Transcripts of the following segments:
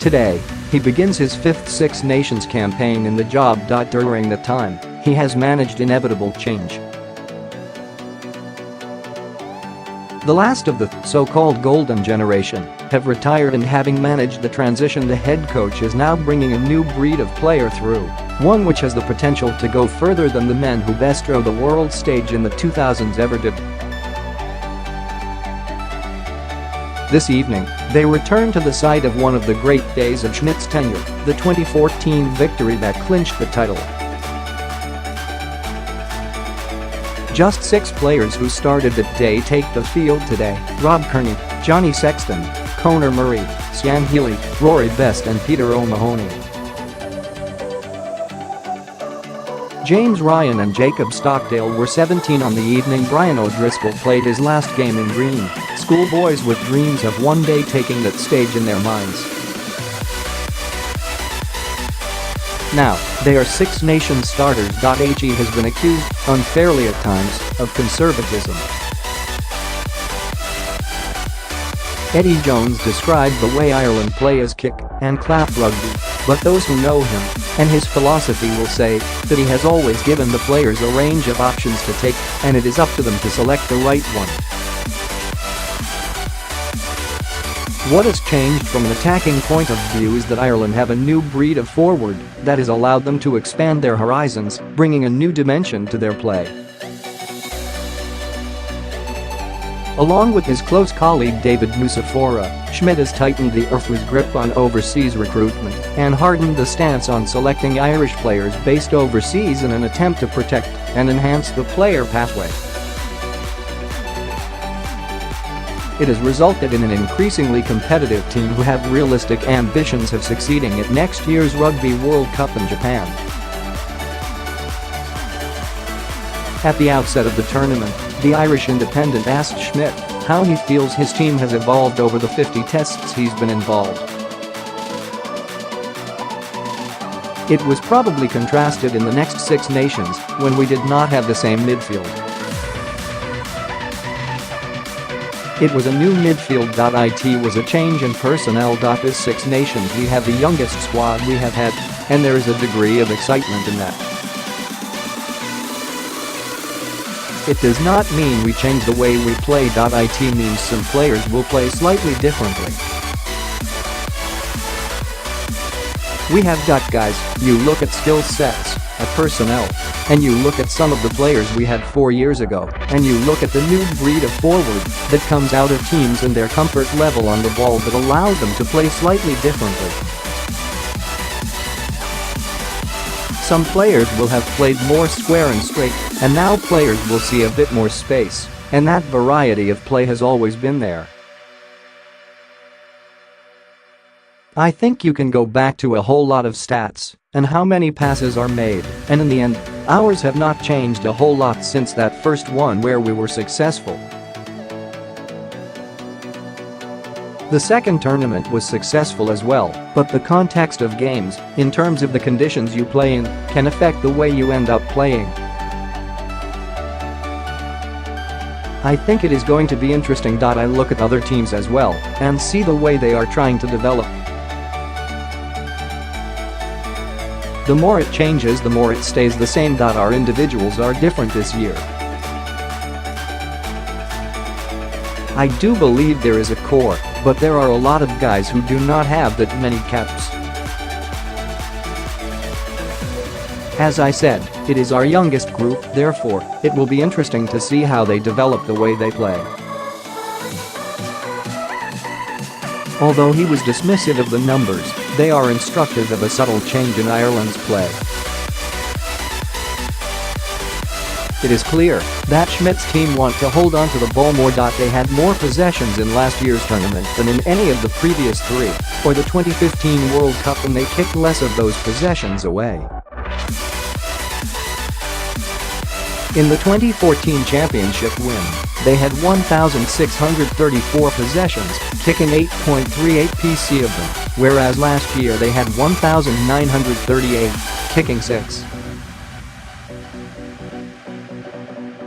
Today, he begins his fifth Six Nations campaign in the job. During the time, he has managed inevitable change. The last of the so-called golden generation have retired, and having managed the transition, the head coach is now bringing a new breed of player through, one which has the potential to go further than the men who bestrode the world stage in the 2000s ever did. This evening, they return to the site of one of the great days of Schmidt's tenure, the 2014 victory that clinched the title. Just 6 players who started that day take the field today: Kearney, Johnny Sexton, Conor Murray, Cian Healy, Rory and Peter O'Mahony. James Ryan and Jacob Stockdale were 17 on the evening. Brian O'Driscoll played his last game in green. Schoolboys with dreams of one day taking that stage in their minds. Now, they are Six Nations starters.He has been accused, unfairly at times, of conservatism. Eddie Jones described the way Ireland play as kick and clap rugby, but those who know him and his philosophy will say that he has always given the players a range of options to take, and it is up to them to select the right one. What has changed from an attacking point of view is that Ireland have a new breed of forward that has allowed them to expand their horizons, bringing a new dimension to their play. Along with his close colleague David Nucifora, Schmidt has tightened the IRFU's grip on overseas recruitment and hardened the stance on selecting Irish players based overseas in an attempt to protect and enhance the player pathway. It has resulted in an increasingly competitive team who have realistic ambitions of succeeding at next year's Rugby World Cup in Japan. At the outset of the tournament, the Irish Independent asked Schmidt how he feels his team has evolved over the 50 tests he's been involved. It was probably contrasted in the next Six Nations, when we did not have the same midfield. It was a new midfield.It was a change in personnel. This Six Nations we have the youngest squad we have had, and there is a degree of excitement in that. It does not mean we change the way we play. It means some players will play slightly differently. We have got guys, you look at skill sets, at personnel, and you look at some of the players we had 4 years ago, and you look at the new breed of forward that comes out of teams and their comfort level on the ball that allows them to play slightly differently. Some players will have played more square and straight, and now players will see a bit more space, and that variety of play has always been there. I think you can go back to a whole lot of stats and how many passes are made, and in the end, ours have not changed a whole lot since that first one where we were successful. The second tournament was successful as well, but the context of games, in terms of the conditions you play in, can affect the way you end up playing. I think it is going to be interesting. I look at other teams as well and see the way they are trying to develop. The more it changes, the more it stays the same. Our individuals are different this year. I do believe there is a core, but there are a lot of guys who do not have that many caps. As I said, it is our youngest group, therefore, it will be interesting to see how they develop the way they play. Although he was dismissive of the numbers, they are instructive of a subtle change in Ireland's play. It is clear that Schmidt's team want to hold on to the ball more. They had more possessions in last year's tournament than in any of the previous 3, or the 2015 World Cup, and they kicked less of those possessions away. In the 2014 championship win, they had 1,634 possessions, kicking 8.38 PC of them, whereas last year they had 1,938, kicking 6.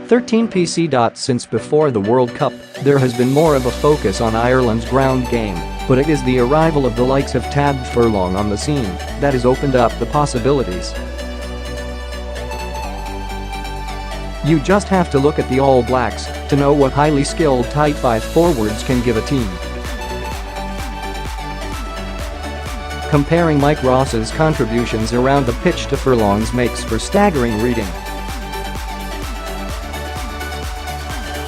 13 PC. Since before the World Cup, there has been more of a focus on Ireland's ground game But it is the arrival of the likes of Tab Furlong on the scene that has opened up the possibilities. You just have to look at the All Blacks to know what highly skilled tight 5 forwards can give a team. Comparing Mike Ross's contributions around the pitch to Furlong's makes for staggering reading.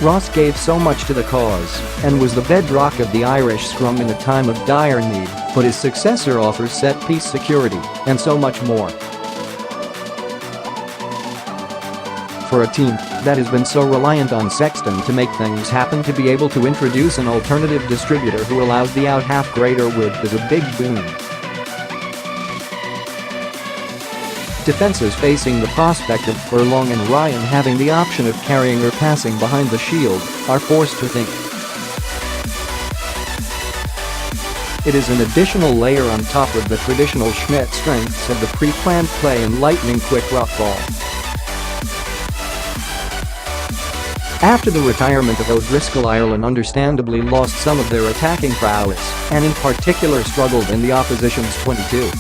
Ross gave so much to the cause and was the bedrock of the Irish scrum in a time of dire need, but his successor offers set-piece security and so much more. For a team that has been so reliant on Sexton to make things happen, to be able to introduce an alternative distributor who allows the out-half greater width is a big boon. Defenses facing the prospect of Furlong and Ryan having the option of carrying or passing behind the shield are forced to think. It is an additional layer on top of the traditional Schmidt strengths of the pre-planned play and lightning-quick rough ball. After the retirement of O'Driscoll, Ireland understandably lost some of their attacking prowess and in particular struggled in the opposition's 22.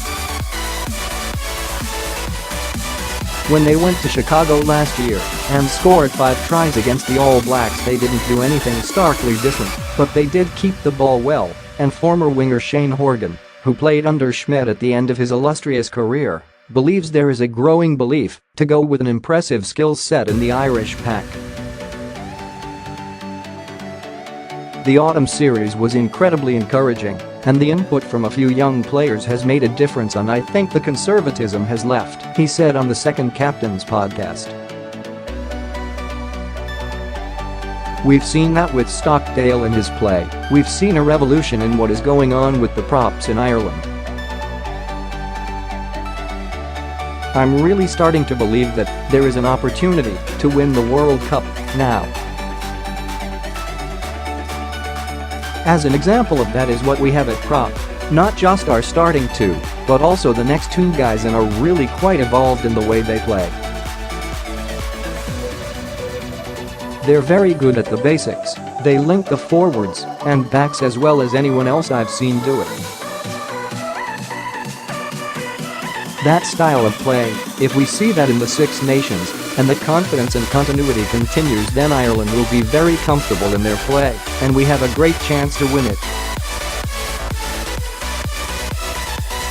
When they went to Chicago last year and scored 5 tries against the All Blacks, they didn't do anything starkly different, but they did keep the ball well, and former winger Shane Horgan, who played under Schmidt at the end of his illustrious career, believes there is a growing belief to go with an impressive skill set in the Irish pack. The autumn series was incredibly encouraging, and the input from a few young players has made a difference, and I think the conservatism has left, he said on the Second Captains podcast. We've seen that with Stockdale and his play. We've seen a revolution in what is going on with the props in Ireland. I'm really starting to believe that there is an opportunity to win the World Cup now. As an example of that is what we have at prop. Not just our starting 2, but also the next 2 guys, and are really quite evolved in the way they play. They're very good at the basics. They link the forwards and backs as well as anyone else I've seen do it. That style of play, if we see that in the Six Nations and the confidence and continuity continues, then Ireland will be very comfortable in their play, and we have a great chance to win it.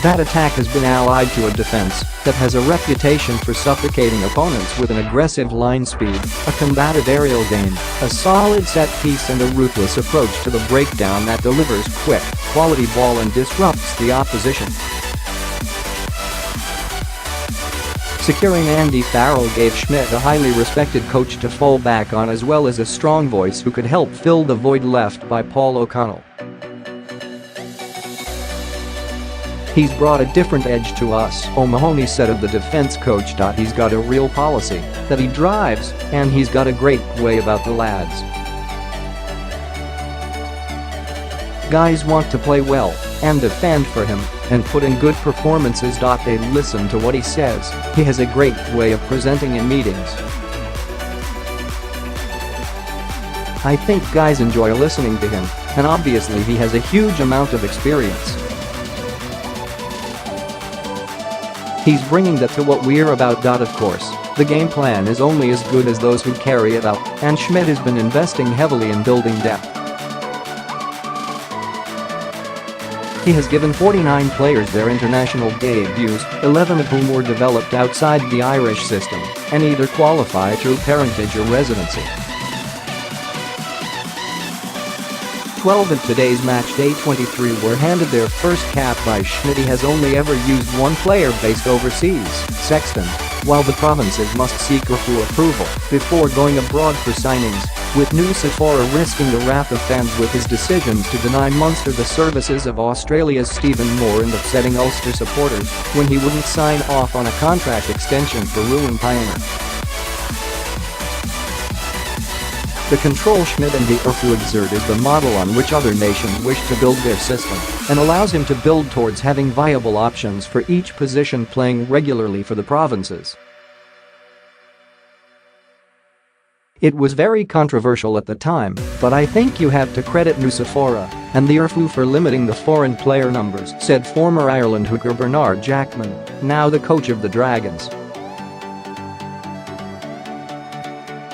That attack has been allied to a defense that has a reputation for suffocating opponents with an aggressive line speed, a combative aerial game, a solid set piece and a ruthless approach to the breakdown that delivers quick, quality ball and disrupts the opposition. Securing Andy Farrell gave Schmidt a highly respected coach to fall back on, as well as a strong voice who could help fill the void left by Paul O'Connell. He's brought a different edge to us, O'Mahony said of the defense coach. He's got a real policy that he drives, and he's got a great way about the lads. Guys want to play well and defend for him and put in good performances. They listen to what he says. He has a great way of presenting in meetings. I think guys enjoy listening to him, and obviously he has a huge amount of experience. He's bringing that to what we're about. Of course, the game plan is only as good as those who carry it out, and Schmidt has been investing heavily in building depth. He has given 49 players their international debuts, 11 of whom were developed outside the Irish system and either qualify through parentage or residency. 12 of today's matchday 23 were handed their first cap by Schmidt. He has only ever used one player based overseas, Sexton, while the provinces must seek IRFU approval before going abroad for signings, with Nucifora risking the wrath of fans with his decisions to deny Munster the services of Australia's Stephen Moore and upsetting Ulster supporters when he wouldn't sign off on a contract extension for Rowan Pioneer. The control Schmidt and the IRFU exert is the model on which other nations wish to build their system, and allows him to build towards having viable options for each position playing regularly for the provinces. It was very controversial at the time, but I think you have to credit Nucifora and the IRFU for limiting the foreign player numbers, said former Ireland hooker Bernard Jackman, now the coach of the Dragons.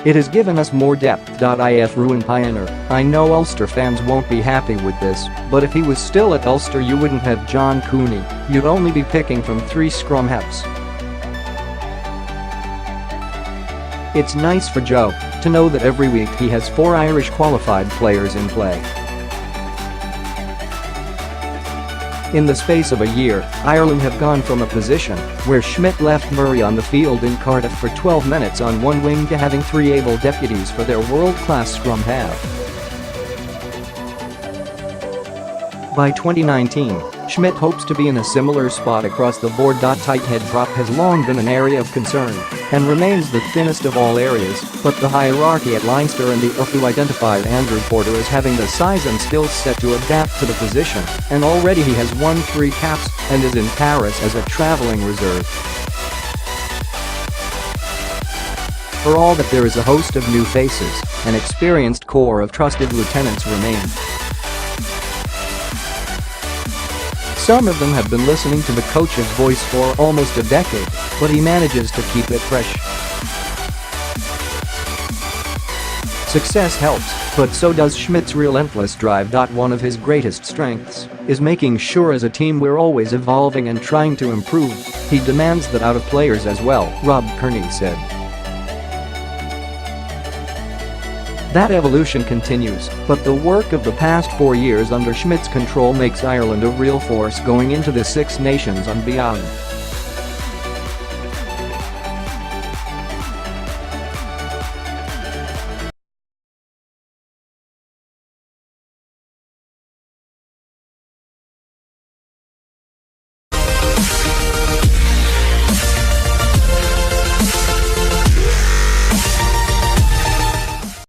It has given us more depth.If ruin pioneer. I know Ulster fans won't be happy with this, but if he was still at Ulster you wouldn't have John Cooney, you'd only be picking from 3 scrum halves. It's nice for Joe to know that every week he has 4 Irish qualified players in play. In the space of a year, Ireland have gone from a position where Schmidt left Murray on the field in Cardiff for 12 minutes on one wing to having 3 able deputies for their world-class scrum half. By 2019, Schmidt hopes to be in a similar spot across the board. Tight head drop has long been an area of concern and remains the thinnest of all areas, but the hierarchy at Leinster and the IRFU identified Andrew Porter as having the size and skill set to adapt to the position, and already he has won 3 caps and is in Paris as a travelling reserve. For all that there is a host of new faces, an experienced core of trusted lieutenants remain. Some of them have been listening to the coach's voice for almost a decade, but he manages to keep it fresh. Success helps, but so does Schmidt's relentless drive. One of his greatest strengths is making sure as a team we're always evolving and trying to improve. He demands that out of players as well, Rob Kearney said. That evolution continues, but the work of the past 4 years under Schmidt's control makes Ireland a real force going into the Six Nations and beyond.